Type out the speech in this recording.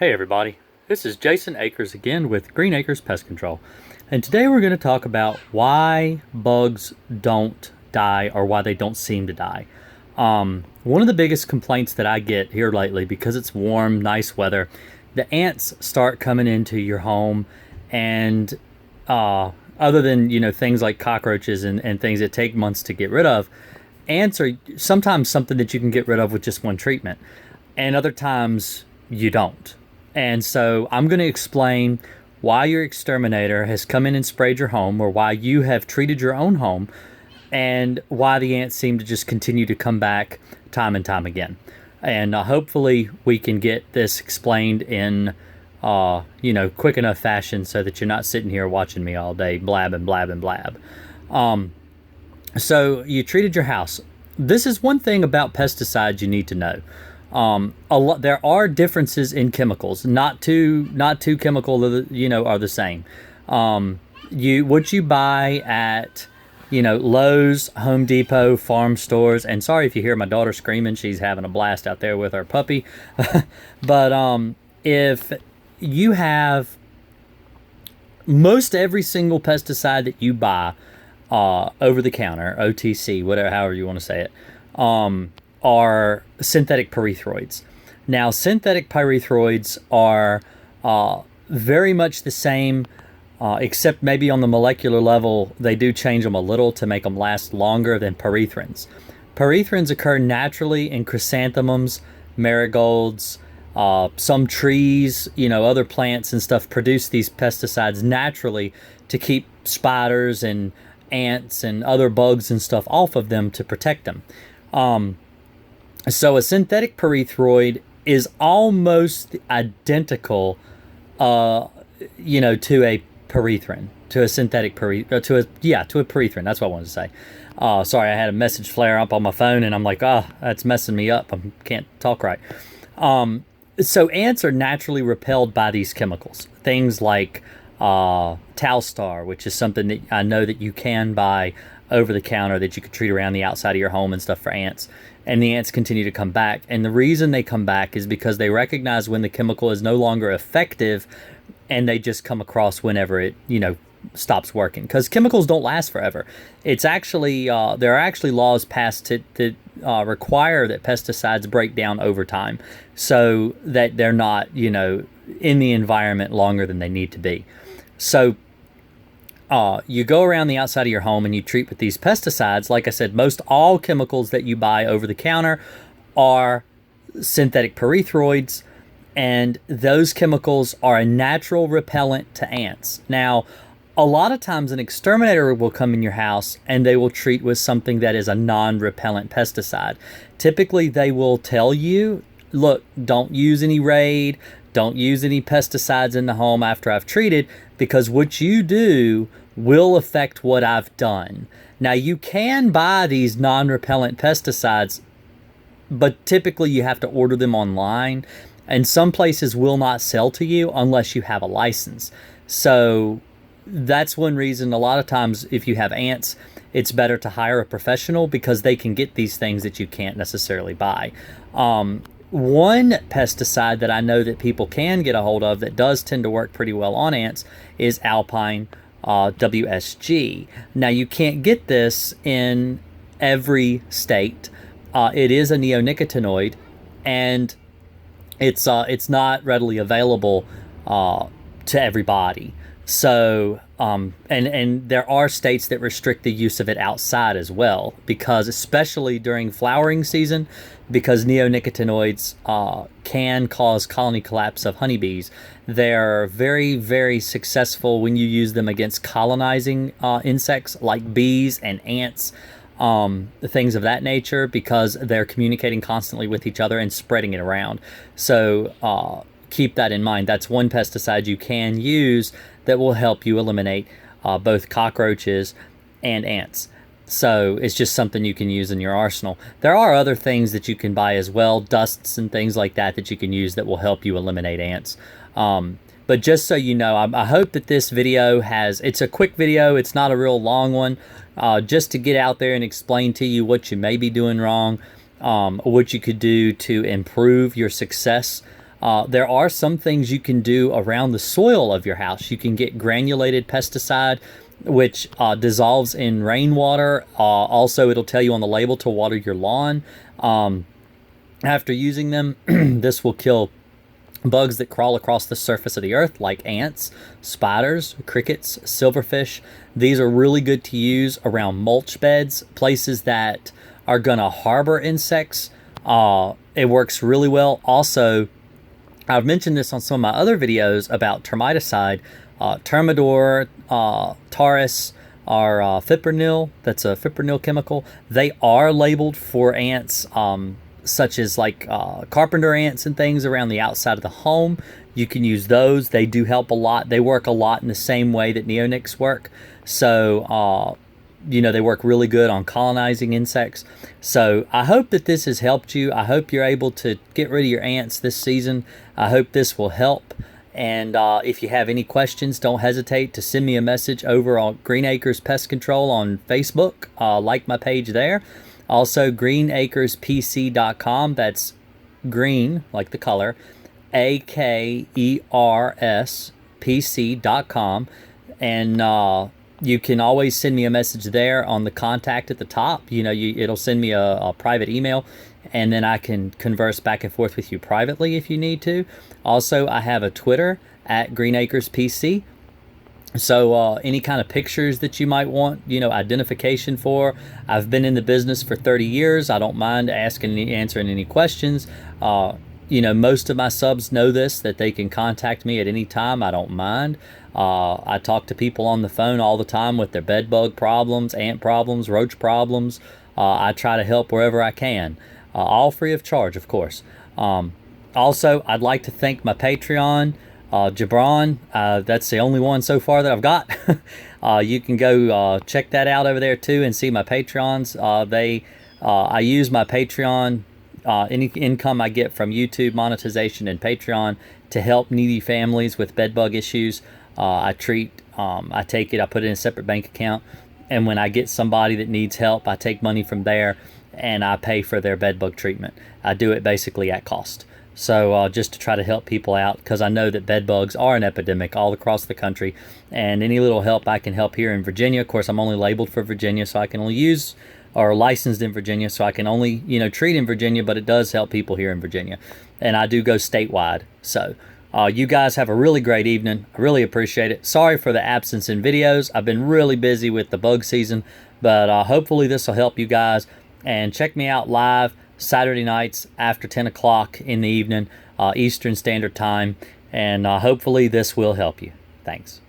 Hey everybody, this is Jason Akers again with Green Acres Pest Control. And today we're going to talk about why bugs don't die or why they don't seem to die. One of the biggest complaints that I get here lately, because it's warm, nice weather, the ants start coming into your home, and other than things like cockroaches and things that take months to get rid of, ants are sometimes something that you can get rid of with just one treatment, and other times you don't. And so I'm going to explain why your exterminator has come in and sprayed your home, or why you have treated your own home, and why the ants seem to just continue to come back time and time again. And hopefully we can get this explained in quick enough fashion so that you're not sitting here watching me all day blab and blab and blab. So you treated your house. This is one thing about pesticides you need to know. There are differences in chemicals. Not two chemical, are the same. What you buy at, Lowe's, Home Depot, farm stores, and sorry if you hear my daughter screaming, she's having a blast out there with our puppy. But if you have most every single pesticide that you buy over the counter, OTC, whatever, however you want to say it, are synthetic pyrethroids. Now, synthetic pyrethroids are very much the same, except maybe on the molecular level, they do change them a little to make them last longer than pyrethrins. Pyrethrins occur naturally in chrysanthemums, marigolds, some trees, other plants and stuff produce these pesticides naturally to keep spiders and ants and other bugs and stuff off of them to protect them. So a synthetic pyrethroid is almost identical, to a pyrethrin, to a synthetic to a pyrethrin. That's what I wanted to say. Sorry, I had a message flare up on my phone, and I'm like, that's messing me up. I can't talk right. So ants are naturally repelled by these chemicals. Things like Talstar, which is something that I know that you can buy over the counter that you could treat around the outside of your home and stuff for ants. And the ants continue to come back. And the reason they come back is because they recognize when the chemical is no longer effective, and they just come across whenever it, stops working. Because chemicals don't last forever. It's actually, there are actually laws passed that require that pesticides break down over time so that they're not, in the environment longer than they need to be. So you go around the outside of your home and you treat with these pesticides. Like I said, most all chemicals that you buy over the counter are synthetic pyrethroids, and those chemicals are a natural repellent to ants. Now, a lot of times an exterminator will come in your house and they will treat with something that is a non-repellent pesticide. Typically, they will tell you, look, don't use any Raid, don't use any pesticides in the home after I've treated, because what you do will affect what I've done. Now, you can buy these non-repellent pesticides, but typically you have to order them online, and some places will not sell to you unless you have a license. So that's one reason a lot of times if you have ants, it's better to hire a professional, because they can get these things that you can't necessarily buy. One pesticide that I know that people can get a hold of that does tend to work pretty well on ants is Alpine WSG. Now, you can't get this in every state. It is a neonicotinoid, and it's not readily available to everybody. So, and there are states that restrict the use of it outside as well, because especially during flowering season, because neonicotinoids can cause colony collapse of honeybees. They're very, very successful when you use them against colonizing insects like bees and ants, things of that nature, because they're communicating constantly with each other and spreading it around. So keep that in mind. That's one pesticide you can use that will help you eliminate both cockroaches and ants. So it's just something you can use in your arsenal. There are other things that you can buy as well, dusts and things like that that you can use that will help you eliminate ants. But just so you know, I hope that this video it's a quick video, it's not a real long one, just to get out there and explain to you what you may be doing wrong, what you could do to improve your success There are some things you can do around the soil of your house. You can get granulated pesticide, which dissolves in rainwater. Also, it'll tell you on the label to water your lawn. After using them, this will kill bugs that crawl across the surface of the earth, like ants, spiders, crickets, silverfish. These are really good to use around mulch beds, places that are going to harbor insects. It works really well. Also, I've mentioned this on some of my other videos about termiticide. Termidor, Taurus, or fipronil. That's a fipronil chemical. They are labeled for ants, such as like carpenter ants and things around the outside of the home. You can use those. They do help a lot. They work a lot in the same way that neonics work. So, they work really good on colonizing insects. So I hope that this has helped you. I hope you're able to get rid of your ants this season. I hope this will help. And if you have any questions, don't hesitate to send me a message over on Green Acres Pest Control on Facebook. Like my page there. Also, greenacrespc.com. That's green, like the color, AKERSPC.com. And you can always send me a message there on the contact at the top. It'll send me a private email, and then I can converse back and forth with you privately if you need to. Also, I have a Twitter at GreenAcresPC. So any kind of pictures that you might want, identification for. I've been in the business for 30 years. I don't mind answering any questions. Most of my subs know this, that they can contact me at any time. I don't mind. I talk to people on the phone all the time with their bed bug problems, ant problems, roach problems. I try to help wherever I can. All free of charge, of course. Also, I'd like to thank my Patreon, Jabron. That's the only one so far that I've got. You can go check that out over there too and see my Patreons. I use my Patreon, any income I get from YouTube monetization and Patreon, to help needy families with bed bug issues. I take it, I put it in a separate bank account, and when I get somebody that needs help, I take money from there and I pay for their bed bug treatment. I do it basically at cost. So just to try to help people out, because I know that bed bugs are an epidemic all across the country, and any little help I can help here in Virginia. Of course, I'm only labeled for Virginia, so I can only use, or licensed in Virginia, so I can only, treat in Virginia, but it does help people here in Virginia. And I do go statewide. So you guys have a really great evening. I really appreciate it. Sorry for the absence in videos. I've been really busy with the bug season, but hopefully this will help you guys. And check me out live Saturday nights after 10 o'clock in the evening, Eastern Standard Time. And hopefully this will help you. Thanks.